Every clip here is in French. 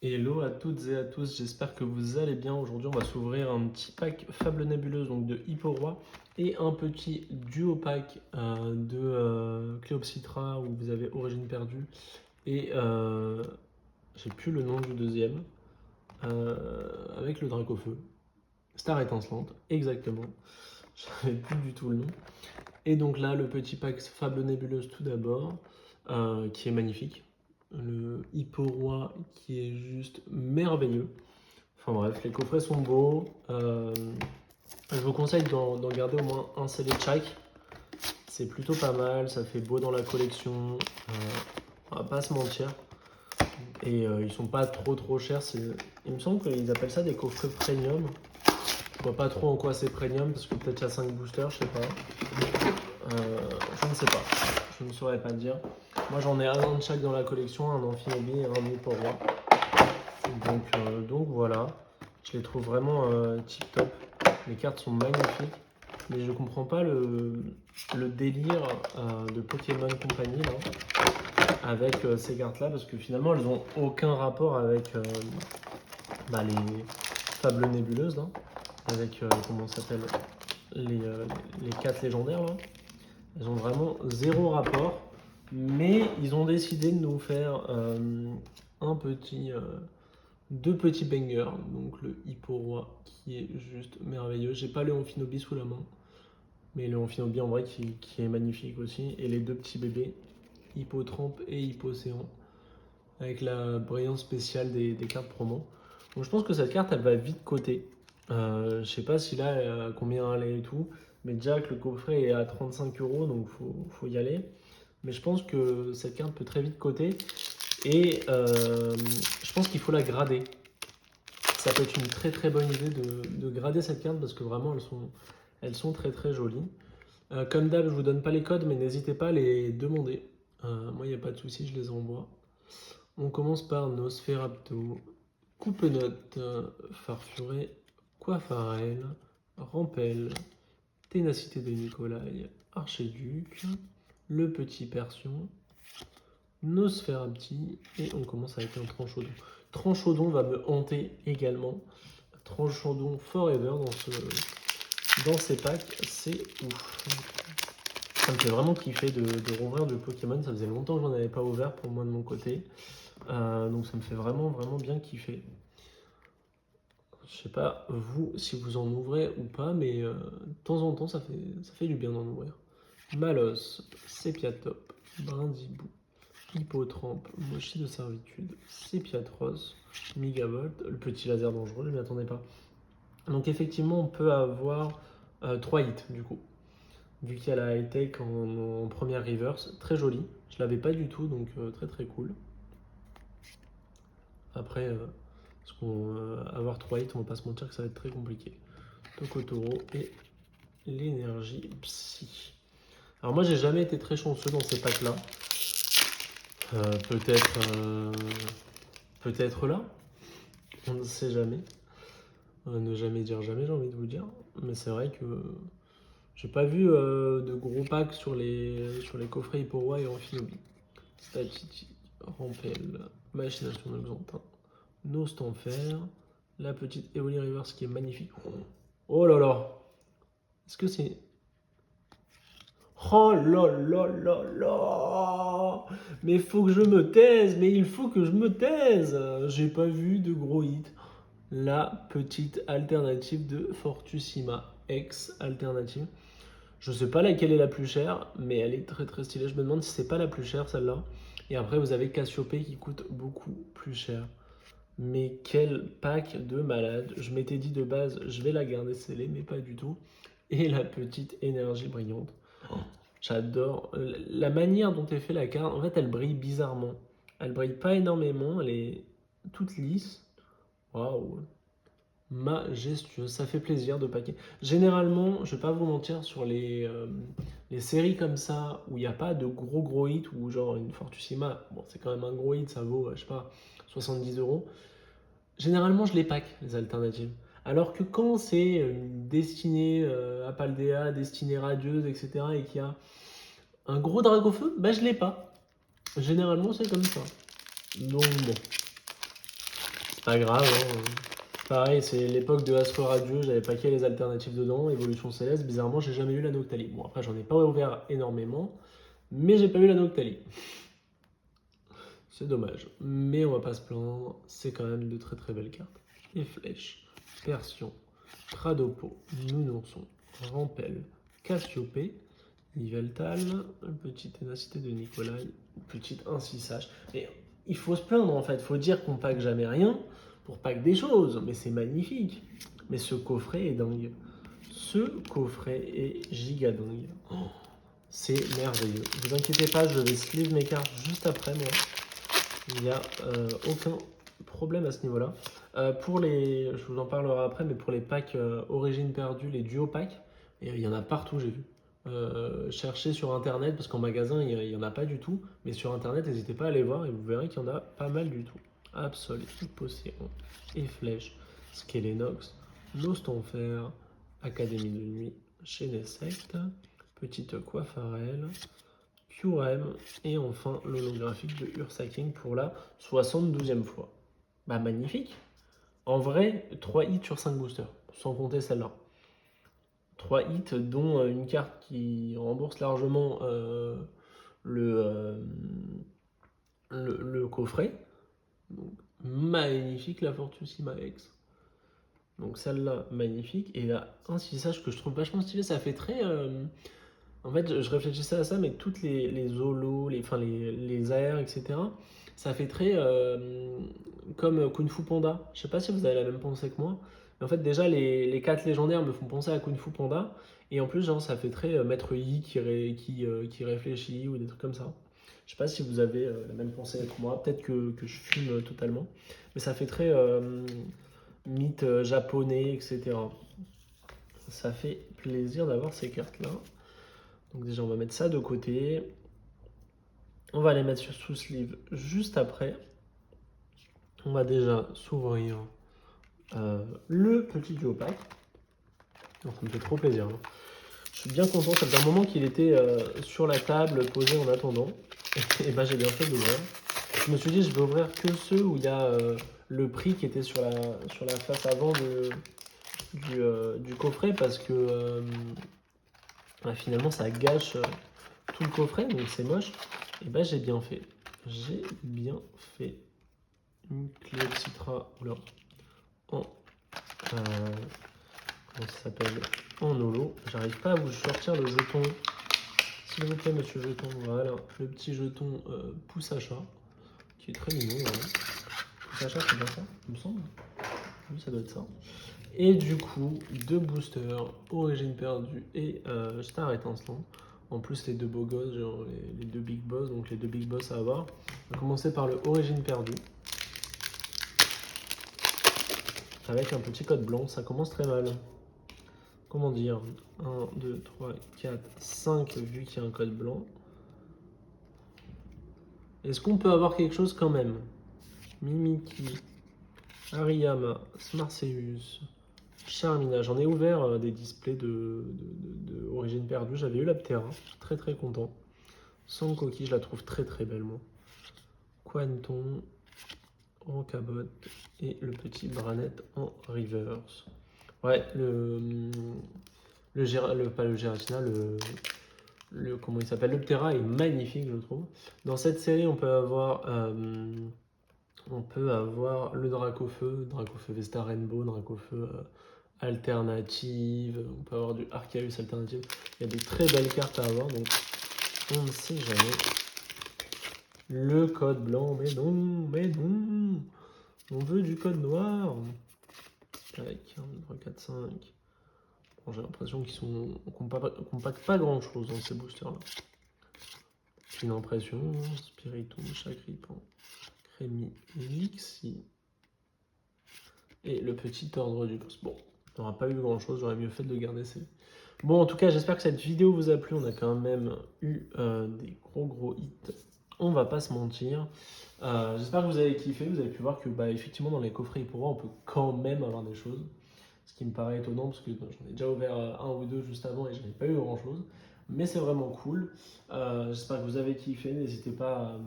Hello à toutes et à tous, j'espère que vous allez bien. Aujourd'hui, on va s'ouvrir un petit pack Fable Nébuleuse donc de Hipporoi et un petit duo pack de Cléopsitra où vous avez Origine perdue et j'ai plus le nom du deuxième avec le Dracofeu. Star étincelante, exactement. J'avais plus du tout le nom. Et donc là, le petit pack Fable Nébuleuse tout d'abord, qui est magnifique. Le Hipporoi qui est juste merveilleux. Enfin bref, les coffrets sont beaux. Je vous conseille d'en garder au moins un CD de chaque. C'est plutôt pas mal, ça fait beau dans la collection. On va pas se mentir. Et ils sont pas trop chers. Il me semble qu'ils appellent ça des coffrets premium. Je vois pas trop en quoi c'est premium parce que peut-être il y a 5 boosters, je sais pas. Je ne sais pas. Je ne saurais pas dire. Moi j'en ai un de chaque dans la collection, un Amphinobi et un Hipporoi. Donc voilà, je les trouve vraiment tip top. Les cartes sont magnifiques, mais je comprends pas le délire de Pokémon Company là, avec ces cartes-là, parce que finalement elles ont aucun rapport avec les fables nébuleuses, là, avec comment ça s'appelle les cartes légendaires là. Elles ont vraiment zéro rapport, mais ils ont décidé de nous faire deux petits bangers, donc le Hipporoi qui est juste merveilleux. J'ai pas le Amphinobi sous la main, mais le Amphinobi en vrai qui est magnifique aussi. Et les deux petits bébés, Hippotrampe et Hippocéan, avec la brillance spéciale des cartes promo. Donc je pense que cette carte elle va vite coter. Je sais pas si là combien elle est et tout, mais déjà que le coffret est à 35 €, donc faut y aller. Mais je pense que cette carte peut très vite coter. Et je pense qu'il faut la grader. Ça peut être une très bonne idée de grader cette carte parce que vraiment elles sont très jolies. Comme d'hab, je vous donne pas les codes, mais n'hésitez pas à les demander. Moi, il n'y a pas de souci, je les envoie. On commence par Nosferapto, Coupenote, Farfuré, Coiffarel, Rampel, Ténacité de Nicolai, Archéduc, Le Petit Persion, Nosferapti, et on commence avec un Tranchodon. Tranchodon va me hanter également. Tranchodon Forever dans ces packs, c'est ouf. Ça me fait vraiment kiffer de rouvrir du Pokémon. Ça faisait longtemps que j'en avais pas ouvert pour moi de mon côté. Donc ça me fait vraiment bien kiffer. Je sais pas vous si vous en ouvrez ou pas, mais de temps en temps ça fait du bien d'en ouvrir. Malos, Sépiatop, Brindibou, Hippotrampe, Mochi de servitude, Sépiatros, Migavolt, le petit laser dangereux, je ne m'y attendais pas. Donc effectivement on peut avoir 3 hits du coup. Vu qu'il y a la high-tech en première reverse, très jolie. Je l'avais pas du tout, donc très cool. Après, avoir 3 hits, on va pas se mentir que ça va être très compliqué. Tokotoro et l'énergie psy. Alors moi j'ai jamais été très chanceux dans ces packs là. Peut-être là, on ne sait jamais. Ne jamais dire jamais, j'ai envie de vous dire. Mais c'est vrai que j'ai pas vu de gros packs sur les coffrets Hipporoi et Amphinobi. Statistique, Rampel, Machination de Xantin, Nost en fer, la petite Eoli Reverse qui est magnifique. Oh là là, est-ce que c'est... Oh là, mais faut que je me taise, mais il faut que je me taise. J'ai pas vu de gros hits. La petite alternative de Fortusima, ex alternative. Je sais pas laquelle est la plus chère, mais elle est très stylée. Je me demande si c'est pas la plus chère celle-là. Et après vous avez Cassiopée qui coûte beaucoup plus cher. Mais quel pack de malade. Je m'étais dit de base, je vais la garder scellée, mais pas du tout. Et la petite énergie brillante. J'adore la manière dont est fait la carte. En fait, elle brille bizarrement. Elle brille pas énormément, elle est toute lisse. Waouh, majestueux, ça fait plaisir de paquer. Généralement, je vais pas vous mentir, sur les séries comme ça, où il n'y a pas de gros hits, ou genre une Fortusima, bon, c'est quand même un gros hit, ça vaut, je sais pas, 70 €. Généralement, je les pack, les alternatives. Alors que quand c'est une destinée à Paldea, destinée radieuse, etc., et qu'il y a un gros Dracofeu, bah je l'ai pas. Généralement, c'est comme ça. Donc bon. c'est pas grave. Hein. Pareil, c'est l'époque de Astro Radio, j'avais pas qu'il y a les alternatives dedans. Évolution Céleste, bizarrement, j'ai jamais eu la Noctali. Bon, après, j'en ai pas ouvert énormément, mais j'ai pas eu la Noctali. C'est dommage, mais on va pas se plaindre, c'est quand même de très très belles cartes. Et Flèche, Persion, Tradopo, Nounourson, Rampel, Cassiopée, Niveltal, petite ténacité de Nikolai, petite insissage. Mais il faut se plaindre en fait, il faut dire qu'on pack jamais rien pour pack des choses, mais c'est magnifique. Mais ce coffret est dingue. Ce coffret est giga dingue. Oh, c'est merveilleux. Ne vous inquiétez pas, je vais sleeve mes cartes juste après moi. Il n'y a aucun problème à ce niveau-là. Pour les, je vous en parlerai après, mais pour les packs origine perdue, les duo packs, il y en a partout, j'ai vu. Cherchez sur internet, parce qu'en magasin, il n'y en a pas du tout, mais sur internet, n'hésitez pas à aller voir et vous verrez qu'il y en a pas mal du tout. Absol, Posséon, et Flèche, Skelenox, Nostonfer, Académie de nuit, Chenesect, Petite Coiffarelle, Purem et enfin l'holographique de Ursaking pour la 72e fois. Bah magnifique. En vrai, 3 hits sur 5 boosters, sans compter celle-là. 3 hits dont une carte qui rembourse largement le, le coffret. Donc, magnifique la Fortissima X. Donc celle-là, magnifique. Et là, un sage que je trouve vachement stylé, ça fait très... En fait, je réfléchissais à ça, mais toutes les holos, les AR, etc., ça fait très comme Kung Fu Panda. Je sais pas si vous avez la même pensée que moi. Mais en fait, déjà, les 4 légendaires me font penser à Kung Fu Panda. Et en plus, genre, ça fait très Maître Yi qui réfléchit ou des trucs comme ça. Je sais pas si vous avez la même pensée que moi. Peut-être que je fume totalement. Mais ça fait très mythe japonais, etc. Ça fait plaisir d'avoir ces cartes-là. Donc déjà, on va mettre ça de côté. On va les mettre sur sous sleeve juste après. On va déjà s'ouvrir le petit duo pack. Donc ça me fait trop plaisir. Hein. Je suis bien content. Ça fait un moment qu'il était sur la table, posé en attendant. Et ben j'ai bien fait d'ouvrir. Je me suis dit, je vais ouvrir que ceux où il y a le prix qui était sur la face avant du coffret parce que bah, finalement ça gâche tout le coffret, donc c'est moche. Et ben j'ai bien fait. J'ai bien fait. Une clé Citra oula, en comment ça s'appelle, en holo. J'arrive pas à vous sortir le jeton. S'il vous plaît, monsieur jeton. Voilà, le petit jeton pouce achat qui est très mignon. Voilà. Pouce achat, c'est bien ça, il me semble. Oui, ça doit être ça. Et du coup, 2 boosters, Origine perdue et Star étincelant. En plus, les 2 beaux gosses, genre les 2 big boss, donc les 2 big boss à avoir. On va commencer par le Origine perdue. Avec un petit code blanc, ça commence très mal. Comment dire 1, 2, 3, 4, 5, vu qu'il y a un code blanc. Est-ce qu'on peut avoir quelque chose quand même? Mimiki, Ariyama, Smarseus, Charmina. J'en ai ouvert des displays de Origine perdue. J'avais eu la Ptera, très très content. Sankoki, je la trouve très très belle, moi. Quanton, en cabote et le petit Branette en reverse. Ouais, pas le Giratina, comment il s'appelle, le Ptera est magnifique, je trouve. Dans cette série, on peut avoir le Dracofeu Vesta Rainbow, Dracofeu alternative, on peut avoir du Arceus alternative. Il y a des très belles cartes à avoir, donc on ne sait jamais. Le code blanc, mais non, on veut du code noir. Avec 1, 2, 3, 4, 5. Bon, j'ai l'impression qu'on pack pas grand chose dans ces boosters là. Une impression, Spiritomb, Chakripan, Crémi, Lixi. Et le petit ordre du boss. Bon, on n'aura pas eu grand chose, j'aurais mieux fait de le garder. Bon, en tout cas, j'espère que cette vidéo vous a plu. On a quand même eu des gros hits. On va pas se mentir. J'espère que vous avez kiffé. Vous avez pu voir que, bah, effectivement, dans les coffrets pour on peut quand même avoir des choses. Ce qui me paraît étonnant parce que j'en ai déjà ouvert un ou deux juste avant et je n'ai pas eu grand chose. Mais c'est vraiment cool. J'espère que vous avez kiffé. N'hésitez pas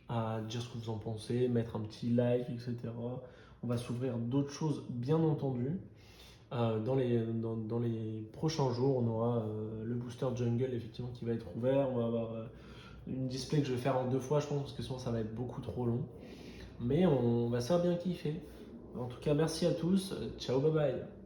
à dire ce que vous en pensez, mettre un petit like, etc. On va s'ouvrir d'autres choses, bien entendu. Dans les prochains jours, on aura le booster jungle effectivement qui va être ouvert. On va avoir une display que je vais faire en 2 fois, je pense, parce que sinon ça va être beaucoup trop long. Mais on va se faire bien kiffer. En tout cas, merci à tous. Ciao, bye bye.